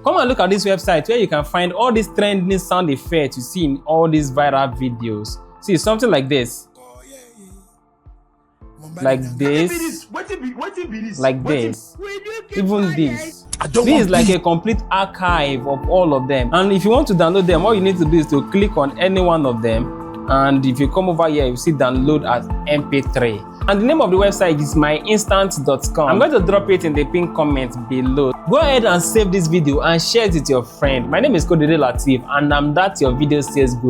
Come and look at this website where you can find all these trending sound effects you see in all these viral videos. See, something like this. Like this. Like this. Even this. This is like a complete archive of all of them. And if you want to download them, all you need to do is to click on any one of them. And if you come over here, you see download as MP3. And the name of the website is myinstant.com. I'm going to drop it in the pinned comment below. Go ahead and save this video and share it with your friend. My name is Korede and I'm that your video sales guru.